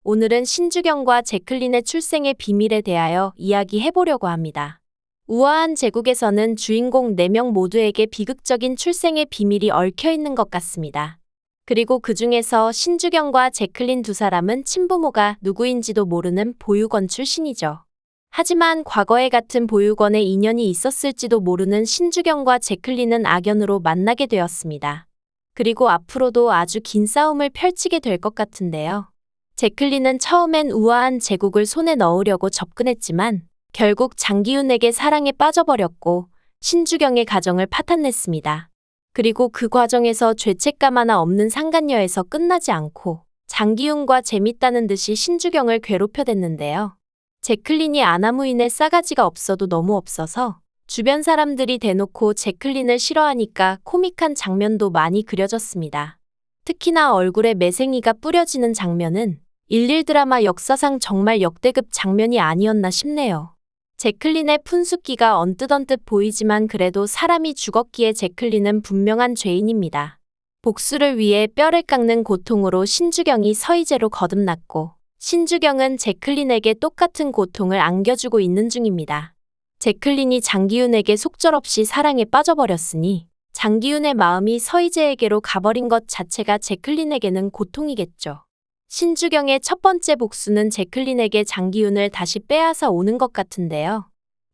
오늘은 신주경과 제클린의 출생의 비밀에 대하여 이야기해보려고 합니다. 우아한 제국에서는 주인공 4명 모두에게 비극적인 출생의 비밀이 얽혀있는 것 같습니다. 그리고 그 중에서 신주경과 제클린 두 사람은 친부모가 누구인지도 모르는 보육원 출신이죠. 하지만 과거에 같은 보육원에 인연이 있었을지도 모르는 신주경과 제클린은 악연으로 만나게 되었습니다. 그리고 앞으로도 아주 긴 싸움을 펼치게 될 것 같은데요. 제클린은 처음엔 우아한 제국을 손에 넣으려고 접근했지만 결국 장기훈에게 사랑에 빠져버렸고 신주경의 가정을 파탄냈습니다. 그리고 그 과정에서 죄책감 하나 없는 상간녀에서 끝나지 않고 장기훈과 재밌다는 듯이 신주경을 괴롭혀댔는데요. 제클린이 아나무인의 싸가지가 없어도 너무 없어서 주변 사람들이 대놓고 제클린을 싫어하니까 코믹한 장면도 많이 그려졌습니다. 특히나 얼굴에 매생이가 뿌려지는 장면은 11 드라마 역사상 정말 역대급 장면이 아니었나 싶네요. 제클린의 푼숫기가 언뜻언뜻 보이지만 그래도 사람이 죽었기에 제클린은 분명한 죄인입니다. 복수를 위해 뼈를 깎는 고통으로 신주경이 서희제로 거듭났고 신주경은 제클린에게 똑같은 고통을 안겨주고 있는 중입니다. 제클린이 장기훈에게 속절없이 사랑에 빠져버렸으니 장기훈의 마음이 서희제에게로 가버린 것 자체가 제클린에게는 고통이겠죠. 신주경의 첫 번째 복수는 제클린에게 장기훈을 다시 빼앗아 오는 것 같은데요.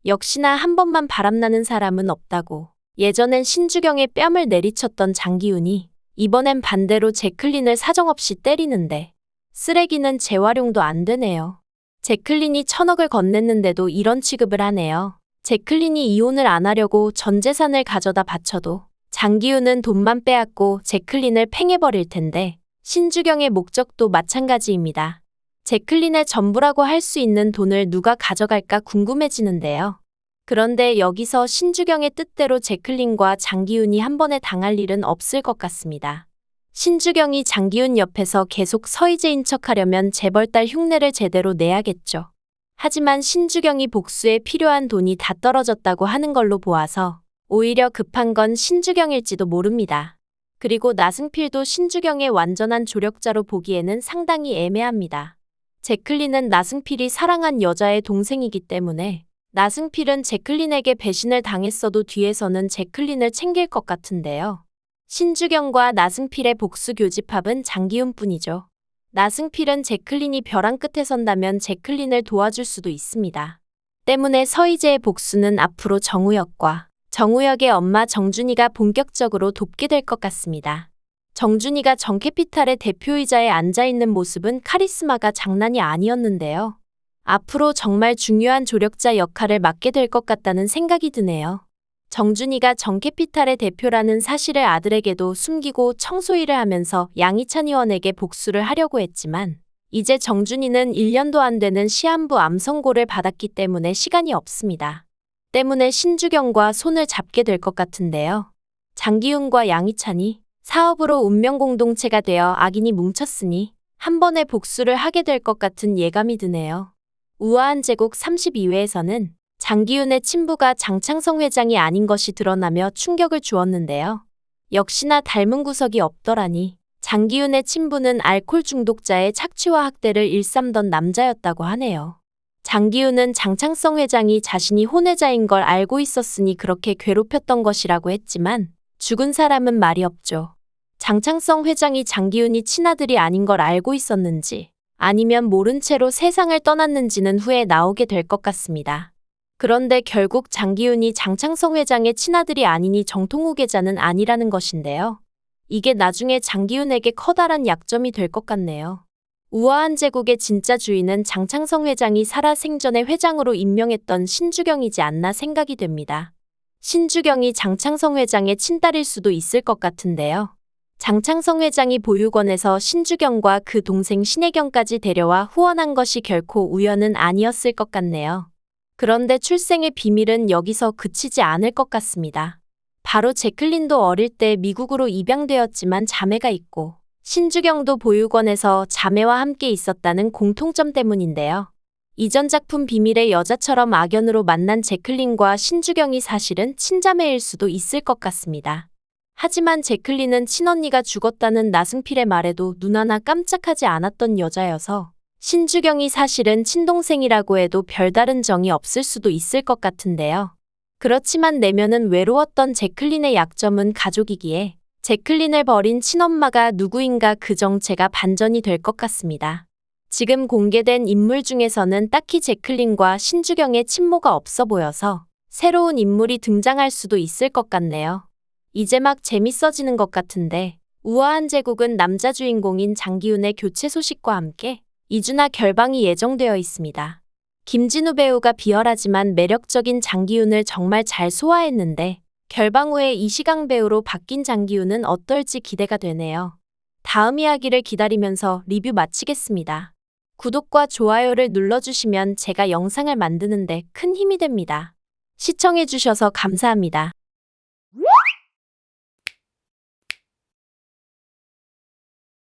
역시나 한 번만 바람나는 사람은 없다고 예전엔 신주경의 뺨을 내리쳤던 장기훈이 이번엔 반대로 제클린을 사정없이 때리는데 쓰레기는 재활용도 안 되네요. 제클린이 1000억을 건넸는데도 이런 취급을 하네요. 제클린이 이혼을 안 하려고 전 재산을 가져다 바쳐도 장기훈은 돈만 빼앗고 제클린을 팽해버릴 텐데 신주경의 목적도 마찬가지입니다. 제클린의 전부라고 할 수 있는 돈을 누가 가져갈까 궁금해지는데요. 그런데 여기서 신주경의 뜻대로 제클린과 장기훈이 한 번에 당할 일은 없을 것 같습니다. 신주경이 장기훈 옆에서 계속 서희제인 척하려면 재벌딸 흉내를 제대로 내야겠죠. 하지만 신주경이 복수에 필요한 돈이 다 떨어졌다고 하는 걸로 보아서 오히려 급한 건 신주경일지도 모릅니다. 그리고 나승필도 신주경의 완전한 조력자로 보기에는 상당히 애매합니다. 제클린은 나승필이 사랑한 여자의 동생이기 때문에 나승필은 제클린에게 배신을 당했어도 뒤에서는 제클린을 챙길 것 같은데요. 신주경과 나승필의 복수 교집합은 장기훈뿐이죠. 나승필은 제클린이 벼랑 끝에 선다면 제클린을 도와줄 수도 있습니다. 때문에 서희제의 복수는 앞으로 정우혁과 정우혁의 엄마 정준이가 본격적으로 돕게 될 것 같습니다. 정준이가 정캐피탈의 대표이자에 앉아있는 모습은 카리스마가 장난이 아니었는데요. 앞으로 정말 중요한 조력자 역할을 맡게 될 것 같다는 생각이 드네요. 정준이가 정캐피탈의 대표라는 사실을 아들에게도 숨기고 청소일을 하면서 양희찬 의원에게 복수를 하려고 했지만 이제 정준이는 1년도 안 되는 시한부 암 선고를 받았기 때문에 시간이 없습니다. 때문에 신주경과 손을 잡게 될 것 같은데요. 장기훈과 양희찬이 사업으로 운명 공동체가 되어 악인이 뭉쳤으니 한 번에 복수를 하게 될 것 같은 예감이 드네요. 우아한 제국 32회에서는 장기훈의 친부가 장창성 회장이 아닌 것이 드러나며 충격을 주었는데요. 역시나 닮은 구석이 없더라니 장기훈의 친부는 알코올 중독자의 착취와 학대를 일삼던 남자였다고 하네요. 장기훈은 장창성 회장이 자신이 혼외자인 걸 알고 있었으니 그렇게 괴롭혔던 것이라고 했지만 죽은 사람은 말이 없죠. 장창성 회장이 장기훈이 친아들이 아닌 걸 알고 있었는지 아니면 모른 채로 세상을 떠났는지는 후에 나오게 될 것 같습니다. 그런데 결국 장기훈이 장창성 회장의 친아들이 아니니 정통후계자는 아니라는 것인데요. 이게 나중에 장기훈에게 커다란 약점이 될 것 같네요. 우아한 제국의 진짜 주인은 장창성 회장이 살아 생전에 회장으로 임명했던 신주경이지 않나 생각이 됩니다. 신주경이 장창성 회장의 친딸일 수도 있을 것 같은데요. 장창성 회장이 보육원에서 신주경과 그 동생 신혜경까지 데려와 후원한 것이 결코 우연은 아니었을 것 같네요. 그런데 출생의 비밀은 여기서 그치지 않을 것 같습니다. 바로 제클린도 어릴 때 미국으로 입양되었지만 자매가 있고 신주경도 보육원에서 자매와 함께 있었다는 공통점 때문인데요. 이전 작품 비밀의 여자처럼 악연으로 만난 제클린과 신주경이 사실은 친자매일 수도 있을 것 같습니다. 하지만 제클린은 친언니가 죽었다는 나승필의 말에도 눈 하나 깜짝하지 않았던 여자여서 신주경이 사실은 친동생이라고 해도 별다른 정이 없을 수도 있을 것 같은데요. 그렇지만 내면은 외로웠던 제클린의 약점은 가족이기에 제클린을 버린 친엄마가 누구인가 그 정체가 반전이 될 것 같습니다. 지금 공개된 인물 중에서는 딱히 제클린과 신주경의 친모가 없어 보여서 새로운 인물이 등장할 수도 있을 것 같네요. 이제 막 재밌어지는 것 같은데 우아한 제국은 남자 주인공인 장기훈의 교체 소식과 함께 2주나 결방이 예정되어 있습니다. 김진우 배우가 비열하지만 매력적인 장기훈을 정말 잘 소화했는데 결방 후에 이시강 배우로 바뀐 장기훈은 어떨지 기대가 되네요. 다음 이야기를 기다리면서 리뷰 마치겠습니다. 구독과 좋아요를 눌러주시면 제가 영상을 만드는데 큰 힘이 됩니다. 시청해주셔서 감사합니다.